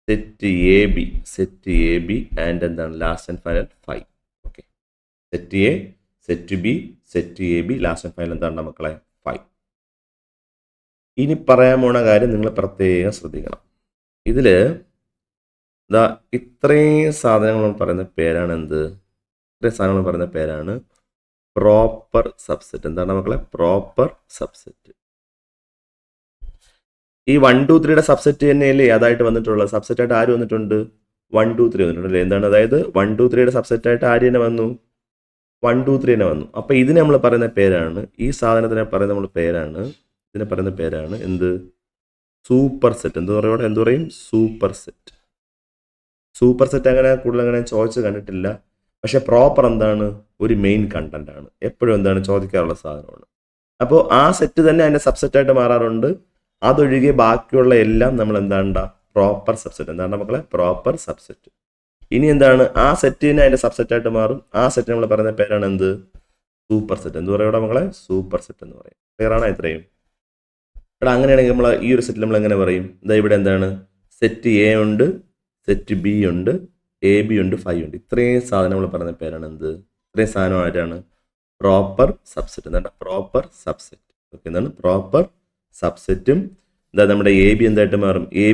Set A B and എന്താണ് last and final 5. Okay, set A, set B, set A B, last and final എന്താണ് മക്കളെ 5. ഇനി പറയാൻ പോണ കാര്യം നിങ്ങൾ പ്രത്യേകം ശ്രദ്ധിക്കണം. ഇതിൽ ഇതാ ഇത്രയും സാധനങ്ങൾ പറയുന്ന പേരാണ് എന്ത്? ഇത്രയും സാധനങ്ങൾ പറയുന്ന പേരാണ് പ്രോപ്പർ സബ്സെറ്റ്. എന്താണ് മക്കളെ? Proper subset. ഈ 1 2 3യുടെ സബ്സെറ്റ് തന്നെയല്ലേ അതായിട്ട് വന്നിട്ടുള്ളത്? സബ്സെറ്റ് ആയിട്ട് ആര് വന്നിട്ടുണ്ട്? 1 2 3 വന്നിട്ടുണ്ട് അല്ലേ? എന്താണ്? അതായത് 1 2 3യുടെ സബ്സെറ്റ് ആയിട്ട് ആര് തന്നെ വന്നു? 1 2 3 തന്നെ വന്നു. അപ്പൊ ഇതിനെ നമ്മൾ പറയുന്ന പേരാണ്, ഈ സാധനത്തിനെ പറയുന്ന നമ്മൾ പേരാണ്, ഇതിനെ പറയുന്ന പേരാണ് എന്ത്? Super set. എന്ത് പറയും? Super set. സൂപ്പർ സെറ്റ് അങ്ങനെ കൂടുതൽ അങ്ങനെ ചോദിച്ച് കണ്ടിട്ടില്ല. പക്ഷെ പ്രോപ്പർ എന്താണ്? ഒരു മെയിൻ കണ്ടന്റ് ആണ്, എപ്പോഴും എന്താണ് ചോദിക്കാറുള്ള സാധനമാണ്. അപ്പോൾ ആ സെറ്റ് തന്നെ അതിന്റെ സബ്സെറ്റ് ആയിട്ട് മാറാറുണ്ട്. അതൊഴികെ ബാക്കിയുള്ള എല്ലാം നമ്മൾ എന്താണ്ടാ പ്രോപ്പർ സബ്സെറ്റ്. എന്താണ് മക്കളെ? Proper subset. ഇനി എന്താണ്? ആ സെറ്റിന് അതിന്റെ സബ്സെറ്റ് ആയിട്ട് മാറും. ആ സെറ്റ് നമ്മൾ പറയുന്ന പേരാണ് എന്ത്? Super set. എന്ത് പറയും മക്കളെ? സൂപ്പർ സെറ്റ് എന്ന് പറയും. ക്ലിയർ ആണോ ഇത്രയും? ഇവിടെ അങ്ങനെയാണെങ്കിൽ നമ്മൾ ഈ ഒരു സെറ്റിൽ നമ്മൾ എങ്ങനെ പറയും? ഇതാ ഇവിടെ എന്താണ്? സെറ്റ് എ ഉണ്ട്, സെറ്റ് ബി ഉണ്ട്, എ ബി ഉണ്ട്, 5 ഉണ്ട്. ഇത്രയും സാധനം നമ്മൾ പറയുന്ന പേരാണ് എന്ത്? ഇത്രയും സാധനം ആയിട്ടാണ് പ്രോപ്പർ സബ്സെറ്റ്. എന്താണ്? Proper subset. ഓക്കെ, എന്താണ്? പ്രോപ്പർ സബ്സെറ്റും ഇതാ നമ്മുടെ എ ബി എന്തായിട്ട് മാറും? എ